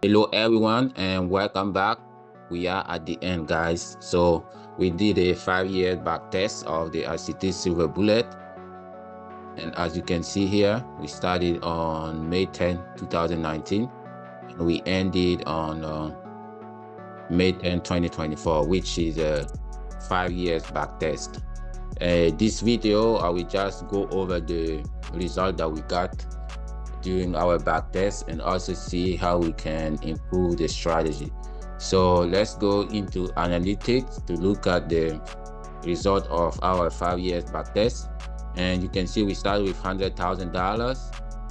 Hello everyone and welcome back. We are at the end, guys. So we did a 5-year back test of the ICT Silver Bullet, and as you can see here, we started on May 10, 2019, and we ended on May 10, 2024, which is a 5 years back test. This video, I will just go over the result that we got during our back test and also see how we can improve the strategy. So let's go into analytics to look at the result of our 5 years back test. And you can see we started with $100,000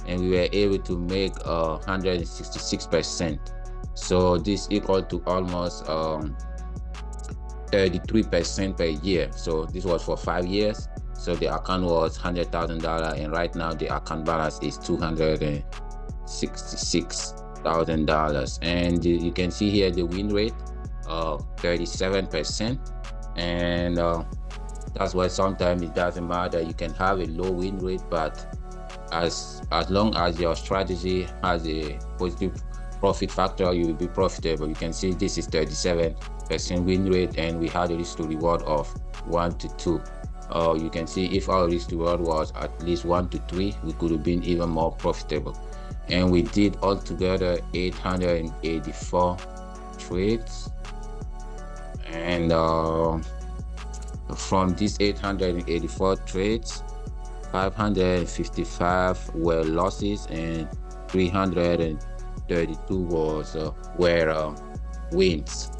and we were able to make 166%. So this equal to almost 33% per year. So this was for 5 years. So the account was $100,000, and right now the account balance is $266,000. And you can see here the win rate of 37%. And that's why sometimes it doesn't matter. You can have a low win rate, but as long as your strategy has a positive profit factor, you will be profitable. You can see this is 37% win rate, and we had a risk to reward of 1 to 2. You can see if our risk to reward was at least 1 to 3, we could have been even more profitable. And we did altogether 884 trades. And from these 884 trades, 555 were losses and 332 were wins.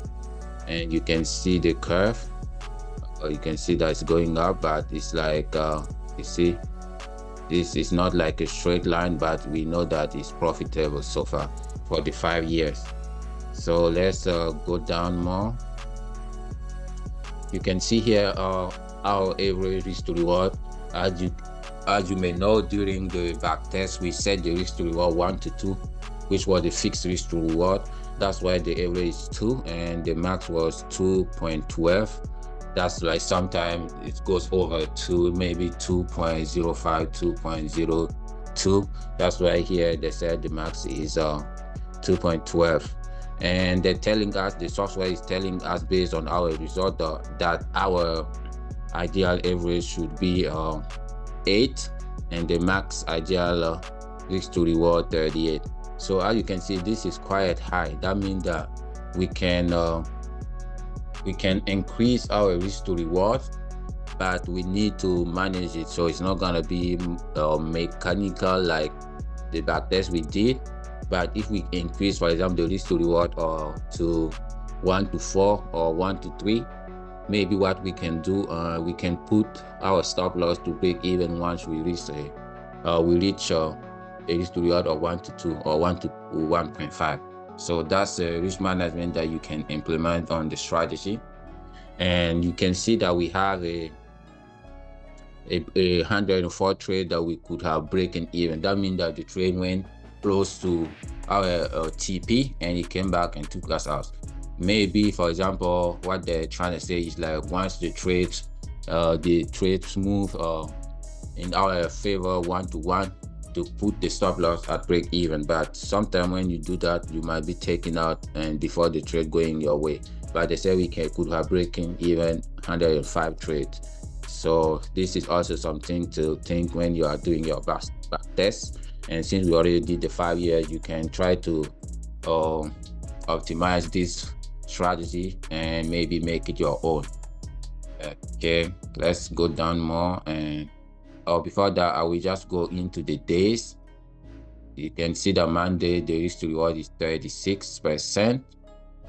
And you can see the curve. You can see that it's going up, but it's like you see, this is not like a straight line, but we know that it's profitable so far for the 5 years. So let's go down more. You can see here our average risk to reward. As you may know, during the back test we set the risk to reward 1 to 2, which was the fixed risk to reward. That's why the average is 2 and the max was 2.12. That's like sometimes it goes over to maybe 2.05, 2.02. That's why here they said the max is 2.12. And they're telling us, the software is telling us based on our result that our ideal average should be 8 and the max ideal risk to reward 38. So as you can see, this is quite high. That means that we can increase our risk to reward, but we need to manage it, so it's not gonna be mechanical like the back test we did. But if we increase, for example, the risk to reward to 1 to 4 or 1 to 3, maybe what we can do, we can put our stop loss to break even once we reach a risk to reward of 1 to 2 or 1 to 1.5. So that's a risk management that you can implement on the strategy. And you can see that we have a 104 trade that we could have broken even. That means that the trade went close to our TP and it came back and took us out. Maybe, for example, what they're trying to say is like once the trades move in our favor 1 to 1, to put the stop loss at break even. But sometimes when you do that, you might be taken out and before the trade going your way. But they say we could have breaking even 105 trades. So this is also something to think when you are doing your back test. And since we already did the 5 years, you can try to optimize this strategy and maybe make it your own. Okay, let's go down more. And before that, I will just go into the days. You can see that Monday, the risk to reward is 36%.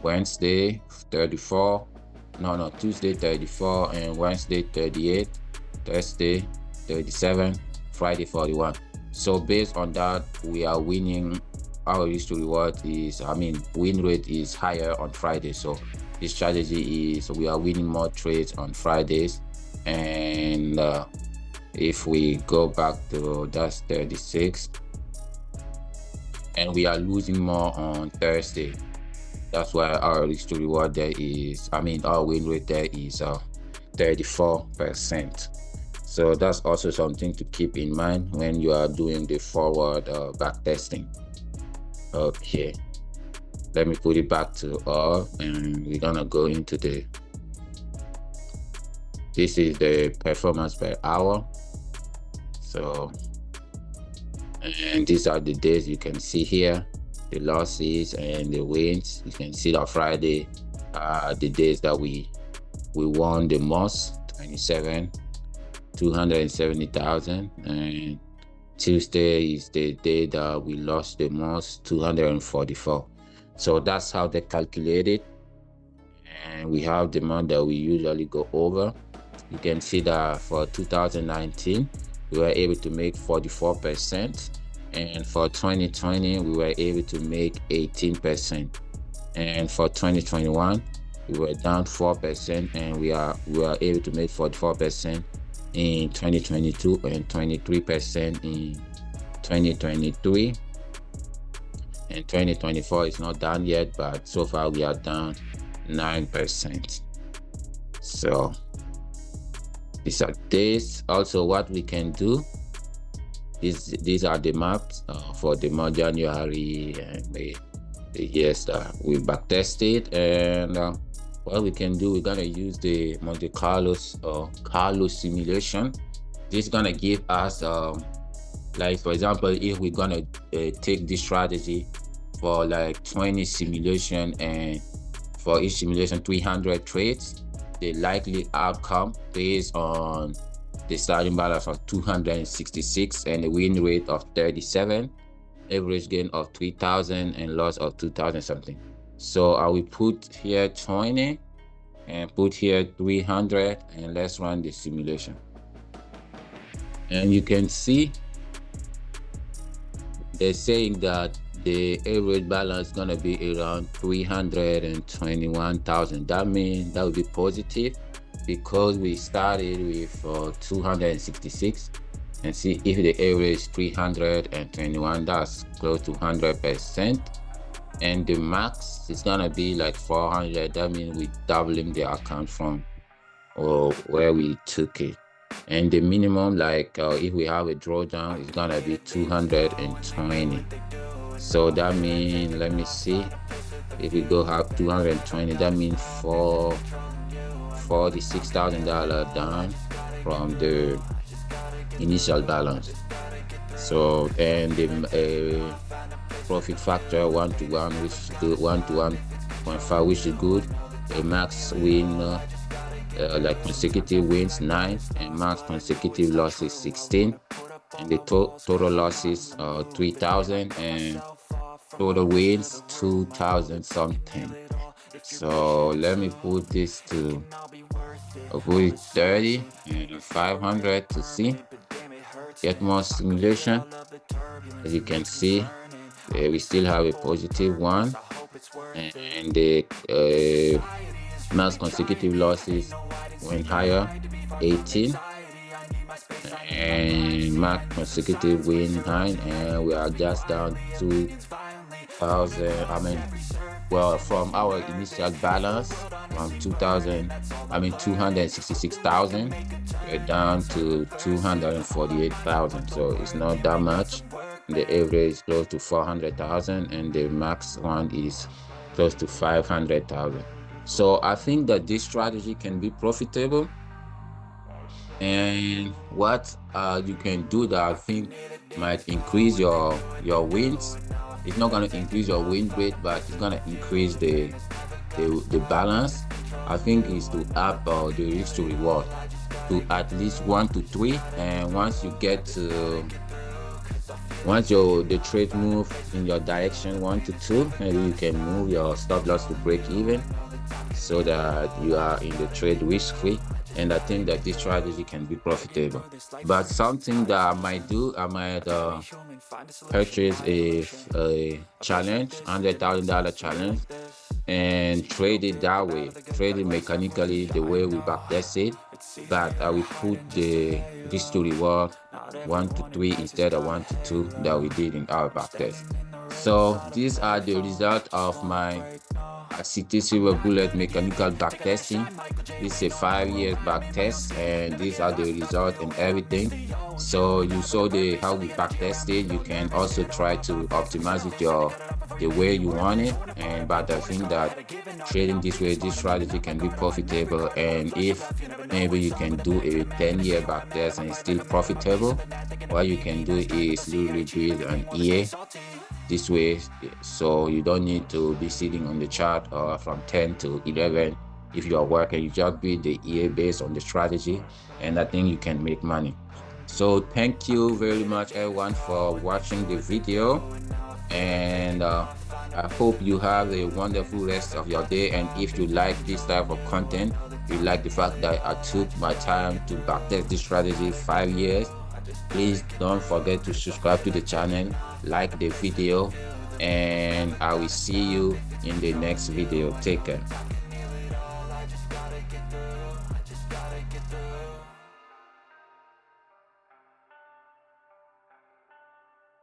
Wednesday, 34. No, Tuesday, 34. And Wednesday, 38. Thursday, 37. Friday, 41. So based on that, we are winning. Our risk to reward is, win rate is higher on Friday. So this strategy is, we are winning more trades on Fridays. And if we go back to, that's 36, and we are losing more on Thursday. That's why our risk to reward there is, our win rate there is 34%. So that's also something to keep in mind when you are doing the forward back testing. Okay, let me put it back to all, and we're gonna go into this is the performance per hour. So, and these are the days you can see here, the losses and the wins. You can see that Friday the days that we won the most, 270,000, and Tuesday is the day that we lost the most, 244. So that's how they calculate it. And we have the month that we usually go over. You can see that for 2019 we were able to make 44%, and for 2020 we were able to make 18%, and for 2021 we were down 4%, and we are able to make 44% in 2022 and 23% in 2023, and 2024 is not done yet, but so far we are down 9%. So these are days. Also, what we can do is these are the maps for the month January and the years that we backtested. And what we can do, we're gonna use the Monte Carlo simulation. This is gonna give us like, for example, if we're gonna take this strategy for like 20 simulation, and for each simulation 300 trades, the likely outcome based on the starting balance of 266 and the win rate of 37, average gain of 3,000 and loss of 2,000 something. So I will put here 20 and put here 300, and let's run the simulation. And you can see they're saying that the average balance is gonna be around 321,000. That means that would be positive, because we started with 266, and see if the average 321, that's close to 100%, and the max is gonna be like 400. That means we're doubling the account from where we took it. And the minimum, like if we have a drawdown, it's gonna be 220. So that means, let me see, if we go have 220, that means $46,000 down from the initial balance. So, and the profit factor 1 to 1, which is good, 1 to 1.5, which is good. A max win like consecutive wins 9, and max consecutive losses 16, and the total losses 3,000, and total wins 2,000 something. So let me put this to put it 30 and 500 to see, get more simulation. As you can see, we still have a positive one, and the max consecutive losses went higher, 18, and max consecutive win 9, and we are just down 2,000. Well, from our initial balance from 266,000, we're down to 248,000. So it's not that much. The average is close to 400,000, and the max one is close to 500,000. So I think that this strategy can be profitable. And what you can do that I think might increase your wins. It's not going to increase your win rate, but it's going to increase the balance. I think is to up the risk to reward to at least 1 to 3, and once you get to the trade move in your direction 1 to 2, maybe you can move your stop loss to break even, so that you are in the trade risk free. And I think that this strategy can be profitable. But something that I might do, I might purchase a challenge, $100,000 challenge, and trade it that way, trade it mechanically the way we backtest it. But I will put the risk to reward 1 to 3 instead of 1 to 2 that we did in our backtest. So these are the results of my ICT Silver Bullet mechanical backtesting. This is a 5 years backtest, and these are the results and everything. So you saw how we backtested. You can also try to optimize it the way you want it. And but I think that trading this way, this strategy can be profitable. And if maybe you can do a 10-year backtest and it's still profitable, what you can do is literally build an EA this way, so you don't need to be sitting on the chart from 10 to 11. If you are working, you just build the EA based on the strategy, and I think you can make money. So thank you very much everyone for watching the video, and I hope you have a wonderful rest of your day. And if you like this type of content, you like the fact that I took my time to backtest this strategy 5 years, please don't forget to subscribe to the channel, like the video, and I will see you in the next video. Take care.